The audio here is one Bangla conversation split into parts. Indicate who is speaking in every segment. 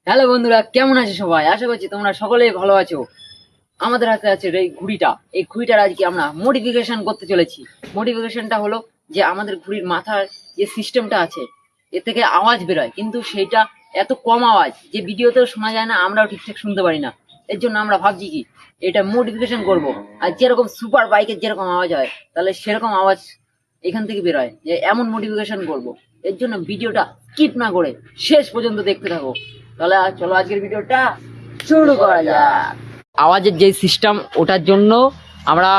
Speaker 1: হ্যালো বন্ধুরা, কেমন আছো সবাই? আশা করছি তোমরা সকলেই ভালো আছো। আমাদের হাতে আছে এই ঘুড়িটা। এই ঘুড়িটার আজকে আমরা মডিফিকেশন করতে চলেছি। মডিফিকেশনটা হলো যে আমাদের ঘুড়ির মাথার যে সিস্টেমটা আছে, এর থেকে আওয়াজ বেরোয়, কিন্তু সেইটা এত কম আওয়াজ যে ভিডিওতেও শোনা যায় না, আমরাও ঠিকঠাক শুনতে পারি না। এর জন্য আমরা ভাবছি কি এটা মডিফিকেশন করব, আর যেরকম সুপার বাইকের যেরকম আওয়াজ হয় তাহলে সেরকম আওয়াজ এখান থেকে বেরোয়, যে এমন মডিফিকেশন করব। এর জন্য ভিডিওটা স্কিপ না করে শেষ পর্যন্ত দেখতে থাকো। তাহলে চলো আজকের ভিডিওটা শুরু করা যাক। আওয়াজের যে সিস্টেম, ওটার জন্য আমরা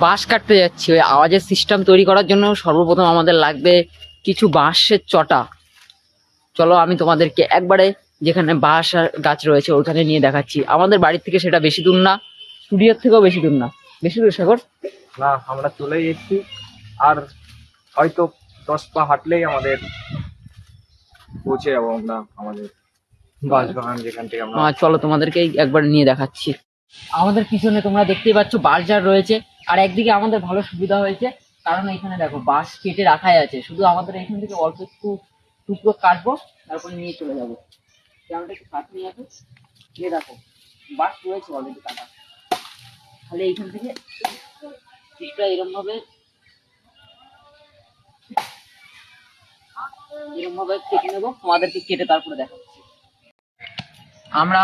Speaker 1: বাঁশ কাটতে যাচ্ছি। ওই আওয়াজের সিস্টেম তৈরি করার জন্য সর্বপ্রথম আমাদের লাগবে কিছু বাঁশের চটা। চলো আমি তোমাদেরকে একবারে যেখানে বাঁশ আর গাছ রয়েছে ওইখানে নিয়ে দেখাচ্ছি। আমাদের বাড়ির থেকে সেটা বেশি দূর না, স্টুডিওর থেকেও বেশি দূর না। বেশি দূর সাগর
Speaker 2: না, আমরা চলেই এসেছি। আর হয়তো 10 পা হাঁটলেই আমাদের পৌঁছে যাবো আমরা আমাদের বাসবাগান, যেখান থেকে আমরা
Speaker 1: চলো তোমাদেরকে একবার নিয়ে দেখাচ্ছি। আমাদের পিছনে তোমরা দেখতেই পাচ্ছ বাঁশঝাড় রয়েছে, আর একদিকে আমাদের ভালো সুবিধা হয়েছে, কারণ এখানে দেখো বাঁশ কেটে রাখাই আছে। শুধু আমাদের এখান থেকে অল্প একটু টুকরো কাটবো, তারপর নিয়ে চলে যাবো। ক্যামেরাটা একটু কাট নিয়ে আসো, নিয়ে দেখো বাঁশ রয়েছে অলরেডি কাটা। তাহলে এইখান থেকে কিছুটা এরকম ভাবে কেটে নেবো, তোমাদেরকে কেটে তারপরে দেখাচ্ছি। আমরা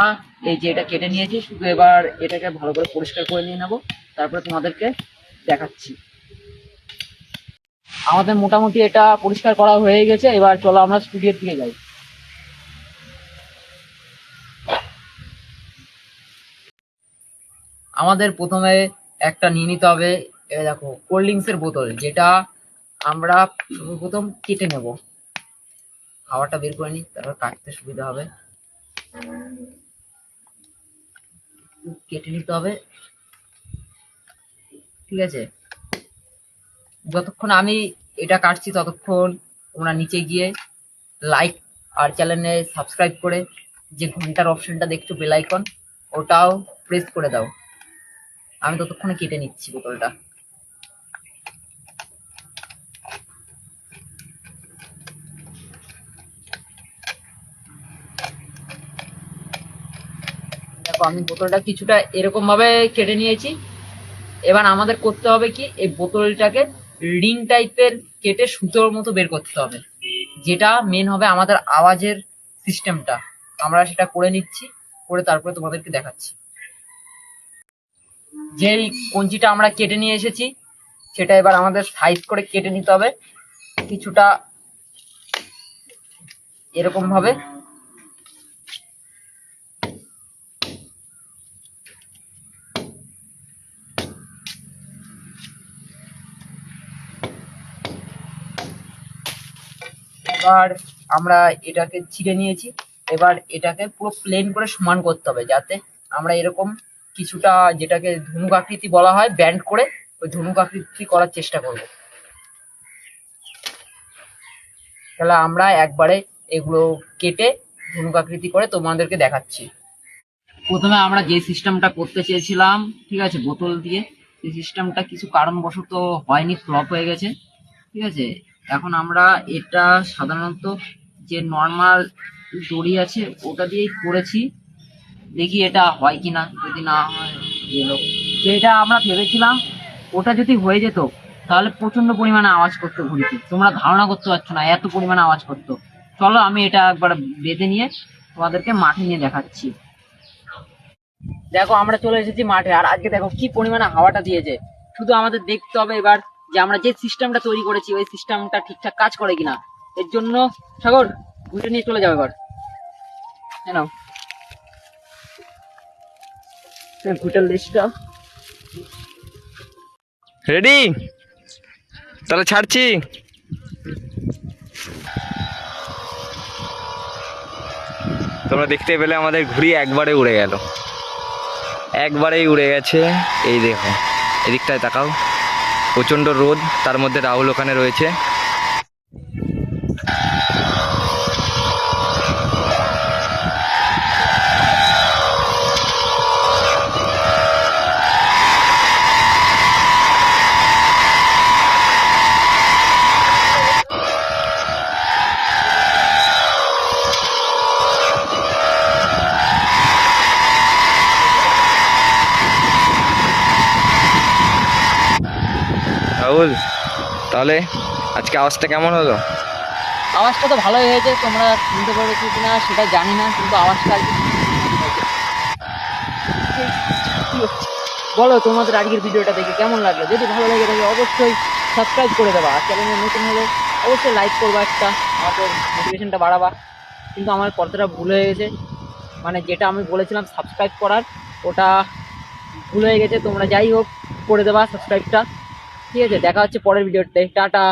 Speaker 1: এই যে এটা কেটে নিয়েছি, শুধু এবার এটাকে ভালো করে পরিষ্কার করে নিয়ে নেবো, তারপরে তোমাদেরকে দেখাচ্ছি। আমাদের মোটামুটি এটা পরিষ্কার করা হয়ে গেছে। এবার চলো আমরা স্টুডিওর দিকে যাই। আমাদের প্রথমে একটা নিয়ে নিতে হবে, দেখো কোল্ড ড্রিঙ্কস এর বোতল, যেটা আমরা প্রথম কেটে নেব। হাওয়াটা বের করে নিই, তারপর কাটতে সুবিধা হবে। কেটে নিতে হবে, ঠিক আছে? যতক্ষণ আমি এটা কাটছি ততক্ষণ তোমরা নিচে গিয়ে লাইক আর চ্যানেলে সাবস্ক্রাইব করে যে ঘন্টার অপশনটা দেখছো, বেল আইকন, ওটাও প্রেস করে দাও। আমি ততক্ষণে কেটে নিচ্ছি বোতলটা। দেখো আমি বোতলটা কিছুটা এরকম ভাবে কেটে নিয়েছি। এবার আমাদের করতে হবে কি, এই বোতলটাকে রিং টাইপের কেটে সুতোর মতো বের করতে হবে, যেটা মেন হবে আমাদের আওয়াজের সিস্টেমটা। আমরা সেটা করে নিচ্ছি, করে তারপরে তোমাদেরকে দেখাচ্ছি। যেই কঞ্চিটা আমরা কেটে নিয়ে এসেছি সেটা এবার আমাদের সাইজ করে কেটে নিতে হবে, কিছুটা এরকম ভাবে। এবার আমরা এটাকে ছিঁড়ে নিয়েছি। এবার এটাকে পুরো প্লেন করে সমান করতে হবে, যাতে আমরা এরকম কিছুটা, যেটাকে ধনুক আকৃতি বলা হয়, ব্যান্ড করে ওই ধনুক আকৃতি করার চেষ্টা করব। তাহলে আমরা একবারে এগুলো কেটে ধনুক আকৃতি করে তোমাদেরকে দেখাচ্ছি। প্রথমে আমরা যে সিস্টেমটা করতে চেয়েছিলাম, ঠিক আছে, বোতল দিয়ে, সেই সিস্টেমটা কিছু কারণবশত হয়নি, ফ্লপ হয়ে গেছে, ঠিক আছে? এখন আমরা এটা সাধারণত যে নর্মাল দড়ি আছে ওটা দিয়েই করেছি। দেখি এটা হয় কিনা, যদি না হয় গেল। যেটা আমরা ভেবেছিলাম ওটা যদি হয়ে যেত তাহলে প্রচন্ড পরিমাণে আওয়াজ করতো ঘুড়িতে, তোমরা ধারণা করতে পারছো না এত পরিমাণে আওয়াজ করতো। চলো আমি এটা একবার বেঁধে নিয়ে তোমাদেরকে মাঠে নিয়ে দেখাচ্ছি। দেখো আমরা চলে এসেছি মাঠে, আর আজকে দেখো কি পরিমাণে হাওয়াটা দিয়েছে। শুধু আমাদের দেখতে হবে এবার যে আমরা যে সিস্টেমটা তৈরি করেছি ওই সিস্টেমটা ঠিকঠাক কাজ করে কিনা। এর জন্য সাগর ঘুরে নিয়ে চলে যাও এবার। নাও ঘুটার লিস্টটা
Speaker 2: রেডি, তাহলে ছাড়ছি। তোমরা দেখতে পেলে আমাদের ঘুড়ি একবারে উড়ে গেল, একবারেই উড়ে গেছে। এই দেখো, এদিকটায় তাকাও, প্রচণ্ড রোদ, তার মধ্যে রাহুল ওখানে রয়েছে। রাহুল, তাহলে আজকে আওয়াজটা কেমন হলো?
Speaker 1: আওয়াজটা তো ভালোই হয়েছে, তোমরা শুনতে পেরেছো কিনা সেটা জানি না, কিন্তু আওয়াজটা আর কি হয়েছে। কি হচ্ছে? বলো তোমাদের আজকের ভিডিওটা দেখে কেমন লাগলো, যদি ভালো লাগে তাহলে অবশ্যই সাবস্ক্রাইব করে দেবা, আর চ্যানেলে নতুন হলে অবশ্যই লাইক করবা, একটা আমাদের মোটিভেশনটা বাড়াবা। কিন্তু আমার কথাটা ভুল হয়ে গেছে, মানে যেটা আমি বলেছিলাম সাবস্ক্রাইব করার, ওটা ভুল হয়ে গেছে। তোমরা যাই হোক করে দেবা সাবস্ক্রাইবটা। ঠিক আছে, দেখা হচ্ছে পরের ভিডিওতে, টাটা।